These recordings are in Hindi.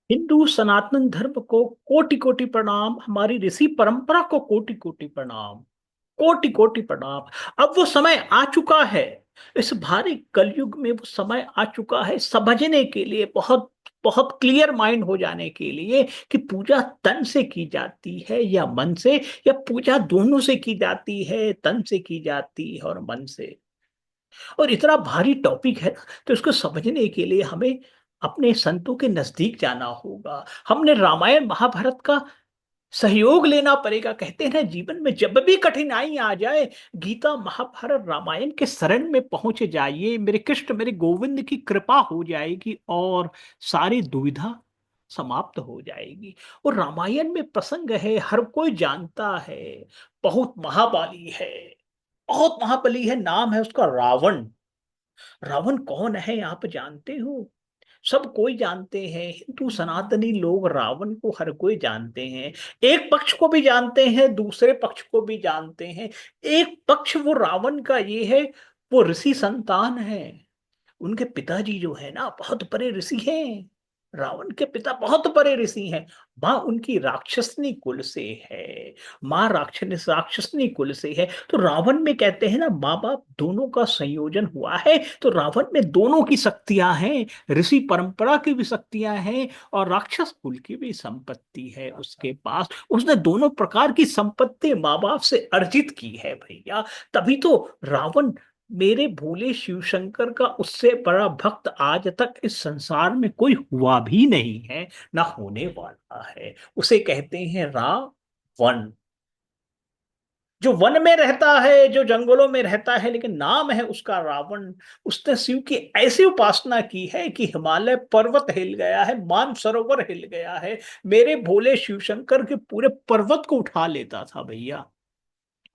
हिंदू सनातन धर्म को कोटि कोटि प्रणाम, हमारी ऋषि परंपरा को कोटि कोटि प्रणाम, कोटि कोटि प्रणाम। अब वो समय आ चुका है, इस भारी कलयुग में वो समय आ चुका है समझने के लिए, बहुत बहुत क्लियर माइंड हो जाने के लिए कि पूजा तन से की जाती है या मन से, या पूजा दोनों से की जाती है, तन से की जाती है और मन से। और इतना भारी टॉपिक है ना, तो इसको समझने के लिए हमें अपने संतों के नजदीक जाना होगा। हमने रामायण महाभारत का सहयोग लेना पड़ेगा। कहते हैं ना, जीवन में जब भी कठिनाई आ जाए, गीता महाभारत रामायण के शरण में पहुंच जाइए, मेरे कृष्ण मेरे गोविंद की कृपा हो जाएगी और सारी दुविधा समाप्त हो जाएगी। और रामायण में प्रसंग है, हर कोई जानता है, बहुत महाबली है, बहुत महाबली है, नाम है उसका रावण। रावण कौन है आप जानते हो? सब कोई जानते हैं, हिंदू सनातनी लोग रावण को हर कोई जानते हैं। एक पक्ष को भी जानते हैं, दूसरे पक्ष को भी जानते हैं। एक पक्ष वो रावण का ये है, वो ऋषि संतान है। उनके पिताजी जो है ना, बहुत बड़े ऋषि हैं। रावण के पिता बहुत बड़े ऋषि हैं। माँ उनकी राक्षसनी कुल से है, माँ राक्षसनी कुल से है। तो रावण में कहते हैं ना, माँ बाप दोनों का संयोजन हुआ है। तो रावण में दोनों की शक्तियां हैं, ऋषि परंपरा की भी शक्तियां हैं और राक्षस कुल की भी संपत्ति है उसके पास। उसने दोनों प्रकार की संपत्ति माँ बाप से अर्जित की है भैया। तभी तो रावण मेरे भोले शिव शंकर का उससे बड़ा भक्त आज तक इस संसार में कोई हुआ भी नहीं है, ना होने वाला है। उसे कहते हैं रावण, जो वन में रहता है, जो जंगलों में रहता है, लेकिन नाम है उसका रावण। उसने शिव की ऐसी उपासना की है कि हिमालय पर्वत हिल गया है, मानसरोवर हिल गया है। मेरे भोले शिव शंकर के पूरे पर्वत को उठा लेता था भैया।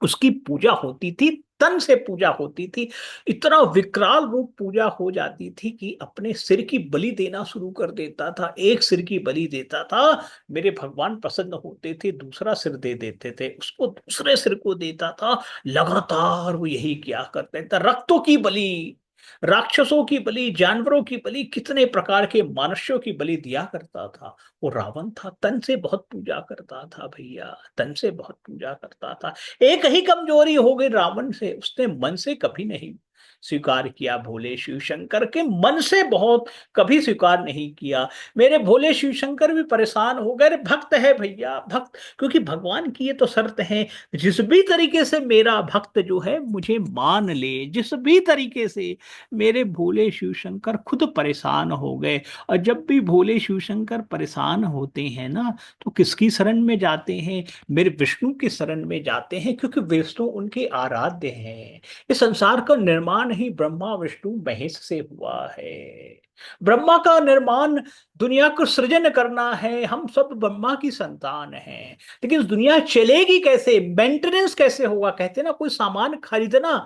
उसकी पूजा होती थी, तन से पूजा होती थी। इतना विकराल रूप पूजा हो जाती थी कि अपने सिर की बलि देना शुरू कर देता था। एक सिर की बलि देता था, मेरे भगवान प्रसन्न होते थे, दूसरा सिर दे देते थे, उसको दूसरे सिर को देता था। लगातार वो यही किया करते थे, रक्तों की बलि, राक्षसों की बलि, जानवरों की बलि, कितने प्रकार के मनुष्यों की बलि दिया करता था। वो रावण था, तन से बहुत पूजा करता था भैया, तन से बहुत पूजा करता था। एक ही कमजोरी हो गई रावण से, उसने मन से कभी नहीं स्वीकार किया भोले शिव शंकर के, मन से बहुत कभी स्वीकार नहीं किया। मेरे भोले शिव शंकर भी परेशान हो गए। अरे भक्त है भैया, भक्त, क्योंकि भगवान की ये तो शर्त है, जिस भी तरीके से मेरा भक्त जो है मुझे मान ले, जिस भी तरीके से। मेरे भोले शिव शंकर खुद परेशान हो गए। और जब भी भोले शिव शंकर परेशान होते हैं ना, तो किसकी शरण में जाते हैं? मेरे विष्णु की शरण में जाते हैं, क्योंकि विष्णु उनके आराध्य हैं। इस संसार का निर्माण ही ब्रह्मा विष्णु महेश से हुआ है। ब्रह्मा का निर्माण, दुनिया को सृजन करना है। हम सब ब्रह्मा की संतान हैं, लेकिन इस दुनिया चलेगी कैसे, मेंटेनेंस कैसे होगा? कहते हैं ना, कोई सामान खरीदना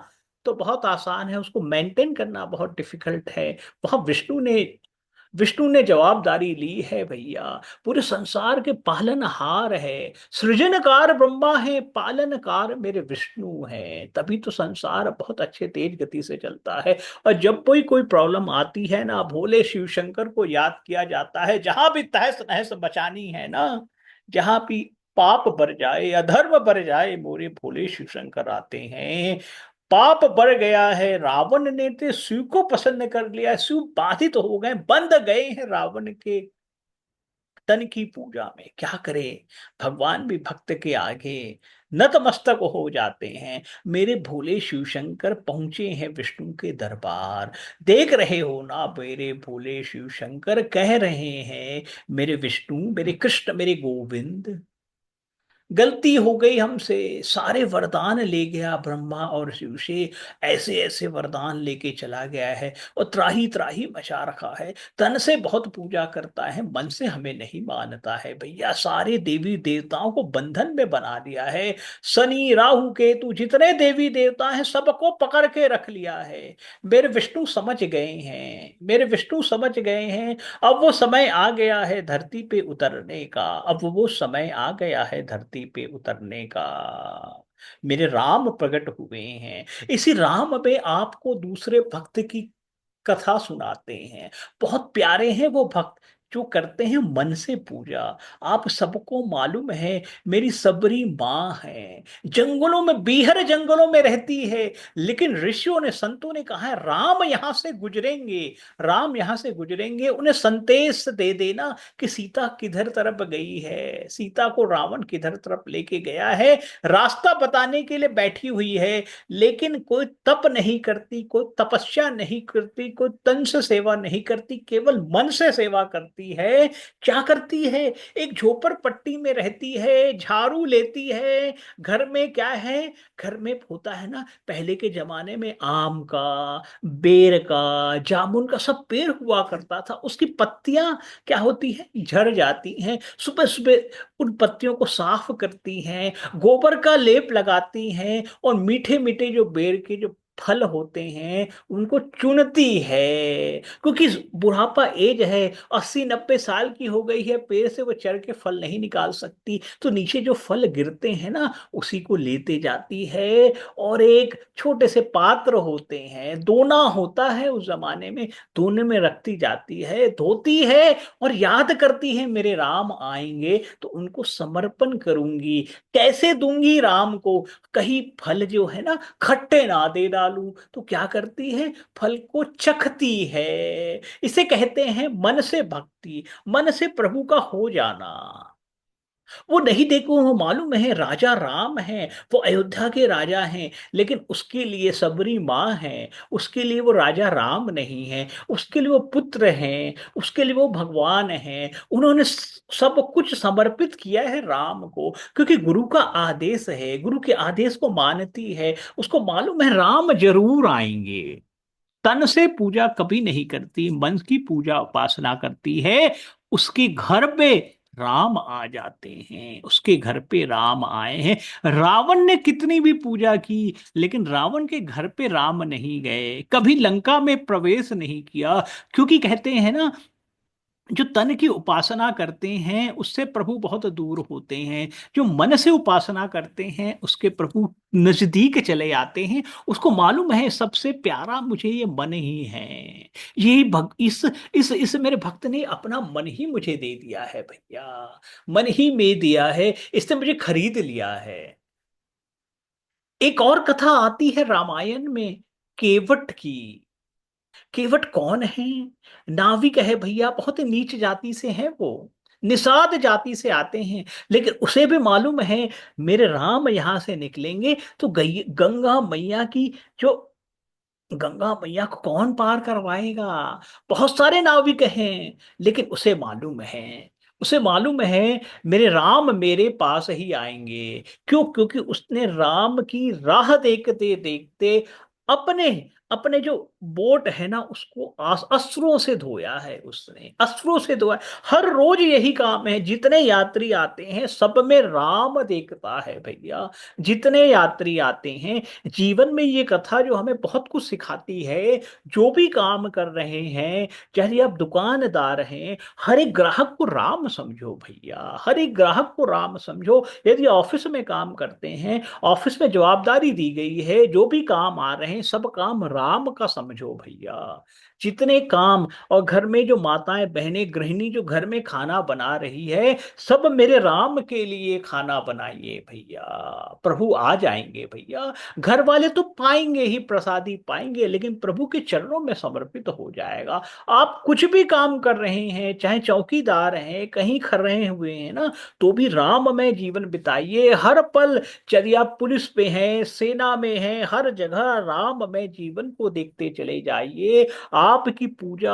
तो बहुत आसान है, उसको मेंटेन करना बहुत डिफिकल्ट है। वहां विष्णु ने जवाबदारी ली है भैया। पूरे संसार के पालनहार है, सृजनकार ब्रह्मा है, पालनकार मेरे विष्णु है। तभी तो संसार बहुत अच्छे तेज गति से चलता है। और जब कोई प्रॉब्लम आती है ना, भोले शिव शंकर को याद किया जाता है। जहां भी तहस नहस बचानी है ना, जहां भी पाप बढ़ जाए, अधर्म बढ़ जाए, मोरे भोले शिव शंकर आते हैं। पाप बढ़ गया है, रावण ने तो शिव को प्रसन्न कर लिया, शिव बाधित हो गए, बंद गए हैं रावण के तन की पूजा में। क्या करे, भगवान भी भक्त के आगे नतमस्तक हो जाते हैं। मेरे भोले शिव शंकर पहुंचे हैं विष्णु के दरबार। देख रहे हो ना, मेरे भोले शिव शंकर कह रहे हैं, मेरे विष्णु मेरे कृष्ण मेरे गोविंद, गलती हो गई हमसे, सारे वरदान ले गया ब्रह्मा और शिव से। ऐसे ऐसे वरदान लेके चला गया है और त्राही त्राही मचा रखा है। तन से बहुत पूजा करता है, मन से हमें नहीं मानता है भैया। सारे देवी देवताओं को बंधन में बना दिया है। शनि राहु केतु जितने देवी देवता हैं, सबको पकड़ के रख लिया है। मेरे विष्णु समझ गए हैं, मेरे विष्णु समझ गए हैं। अब वो समय आ गया है धरती पे उतरने का, अब वो समय आ गया है धरती पे उतरने का। मेरे राम प्रकट हुए हैं। इसी राम में आपको दूसरे भक्त की कथा सुनाते हैं। बहुत प्यारे हैं वो भक्त, जो करते हैं मन से पूजा। आप सबको मालूम है, मेरी सबरी माँ है, जंगलों में, बीहर जंगलों में रहती है, लेकिन ऋषियों ने, संतों ने कहा है राम यहां से गुजरेंगे, राम यहां से गुजरेंगे, उन्हें संदेश दे देना कि सीता किधर तरफ गई है, सीता को रावण किधर तरफ लेके गया है। रास्ता बताने के लिए बैठी हुई है, लेकिन कोई तप नहीं करती, कोई तपस्या नहीं करती, कोई तन से सेवा नहीं करती, केवल मन से सेवा करती है। क्या करती है? एक झोपड़ पट्टी में रहती है, झाड़ू लेती है। घर में क्या है? घर में होता है ना, पहले के जमाने में आम का, बेर का, जामुन का सब पेड़ हुआ करता था, उसकी पत्तियां क्या होती है, झड़ जाती हैं। सुबह सुबह उन पत्तियों को साफ करती हैं, गोबर का लेप लगाती हैं, और मीठे मीठे जो बेर के जो फल होते हैं उनको चुनती है। क्योंकि बुढ़ापा एज है, 80-90 साल की हो गई है, पेड़ से वो चढ़ के फल नहीं निकाल सकती, तो नीचे जो फल गिरते हैं ना उसी को लेते जाती है। और एक छोटे से पात्र होते हैं, दोना होता है उस जमाने में, दोने में रखती जाती है, धोती है, और याद करती है मेरे राम आएंगे तो उनको समर्पण करूंगी। कैसे दूंगी राम को? कहीं फल जो है ना खट्टे ना दे डालूं, तो क्या करती है, फल को चखती है। इसे कहते हैं मन से भक्ति, मन से प्रभु का हो जाना। वो नहीं, देखो वो मालूम है राजा राम है, वो अयोध्या के राजा हैं, लेकिन उसके लिए सबरी माँ है, उसके लिए वो राजा राम नहीं है, उसके लिए वो पुत्र हैं, उसके लिए वो भगवान हैं। उन्होंने सब कुछ समर्पित किया है राम को, क्योंकि गुरु का आदेश है, गुरु के आदेश को मानती है। उसको मालूम है राम जरूर आएंगे। तन से पूजा कभी नहीं करती, मन की पूजा उपासना करती है। उसके घर पे राम आ जाते हैं, उसके घर पे राम आए हैं। रावण ने कितनी भी पूजा की, लेकिन रावण के घर पे राम नहीं गए, कभी लंका में प्रवेश नहीं किया। क्योंकि कहते हैं ना, जो तन की उपासना करते हैं उससे प्रभु बहुत दूर होते हैं, जो मन से उपासना करते हैं उसके प्रभु नजदीक चले आते हैं। उसको मालूम है सबसे प्यारा मुझे ये मन ही है, यही इस मेरे भक्त ने अपना मन ही मुझे दे दिया है भैया, मन ही में दिया है, इसने मुझे खरीद लिया है। एक और कथा आती है रामायण में, केवट की। केवट कौन है? नाविक है भैया, बहुत ही नीच जाति से है वो, निषाद जाति से आते हैं, लेकिन उसे भी मालूम है मेरे राम यहां से निकलेंगे तो गंगा मैया की जो, गंगा मैया को कौन पार करवाएगा? बहुत सारे नाविक हैं, लेकिन उसे मालूम है, उसे मालूम है मेरे राम मेरे पास ही आएंगे। क्यों? क्योंकि उसने राम की राह देखते देखते अपने अपने जो बोट है ना उसको अश्रुओं से धोया है, उसने अश्रुओं से धोया। हर रोज यही काम है, जितने यात्री आते हैं सब में राम देखता है भैया, जितने यात्री आते हैं। जीवन में ये कथा जो हमें बहुत कुछ सिखाती है, जो भी काम कर रहे हैं, चाहे आप दुकानदार हैं, हर एक ग्राहक को राम समझो भैया, हर एक ग्राहक को राम समझो। यदि ऑफिस में काम करते हैं, ऑफिस में जवाबदारी दी गई है, जो भी काम आ रहे हैं सब काम राम का समझो भैया। जितने काम, और घर में जो माताएं बहनें गृहिणी जो घर में खाना बना रही है, सब मेरे राम के लिए खाना बनाइए भैया, प्रभु आ जाएंगे भैया। घर वाले तो पाएंगे ही, प्रसादी पाएंगे, लेकिन प्रभु के चरणों में समर्पित हो जाएगा। आप कुछ भी काम कर रहे हैं, चाहे चौकीदार हैं, कहीं खड़ रहे हुए हैं ना, तो भी राममय जीवन बिताइए हर पल। यदि आप पुलिस पे हैं, सेना में हैं, हर जगह राममय जीवन को देखते चले जाइए। आपकी पूजा,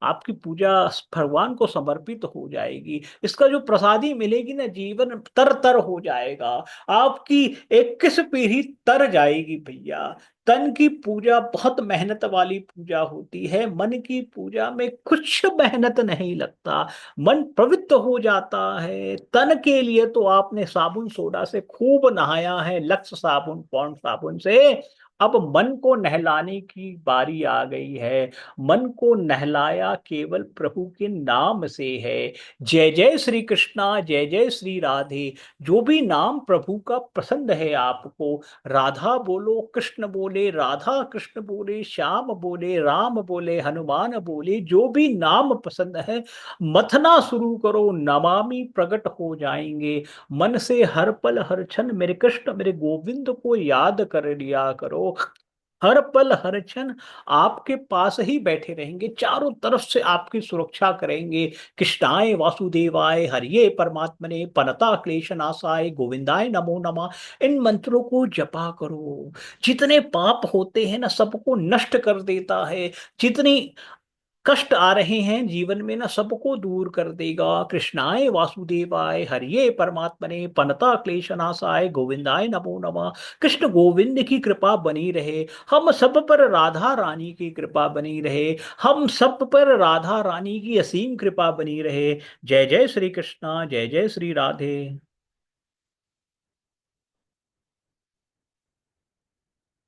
आपकी पूजा भगवान को समर्पित हो जाएगी। इसका जो प्रसादी मिलेगी ना, जीवन तर तर हो जाएगा। आपकी 21 पीढ़ी तर जाएगी भैया। तन की पूजा बहुत मेहनत वाली पूजा होती है, मन की पूजा में कुछ मेहनत नहीं लगता, मन पवित्र हो जाता है। तन के लिए तो आपने साबुन सोडा से खूब नहाया है, लक्स साबुन, पॉन्ड साबुन से। अब मन को नहलाने की बारी आ गई है। मन को नहलाया केवल प्रभु के नाम से है। जय जय श्री कृष्णा, जय जय श्री राधे। जो भी नाम प्रभु का पसंद है आपको, राधा बोलो, कृष्ण बोले, राधा कृष्ण बोले, श्याम बोले, राम बोले, हनुमान बोले, जो भी नाम पसंद है, मथना शुरू करो, नमामि प्रकट हो जाएंगे। मन से हर पल हर क्षण मेरे कृष्ण मेरे गोविंद को याद कर लिया करो। हर पल हर क्षण आपके पास ही बैठे रहेंगे, चारों तरफ से आपकी सुरक्षा करेंगे। कृष्णाय वासुदेवाय हरिये परमात्मने पनता क्लेश नाशाय गोविंदाय नमो नमः। इन मंत्रों को जपा करो। जितने पाप होते हैं ना, सबको नष्ट कर देता है। जितनी कष्ट आ रहे हैं जीवन में ना, सबको दूर कर देगा। कृष्णाय वासुदेवाय हरिये परमात्मने पनता क्लेशनाशाय गोविंदाय नमो नमः। कृष्ण गोविंद की कृपा बनी रहे, हम सब पर राधा रानी की कृपा बनी रहे, हम सब पर राधा रानी की असीम कृपा बनी रहे। जय जय श्री कृष्णा, जय जय श्री राधे।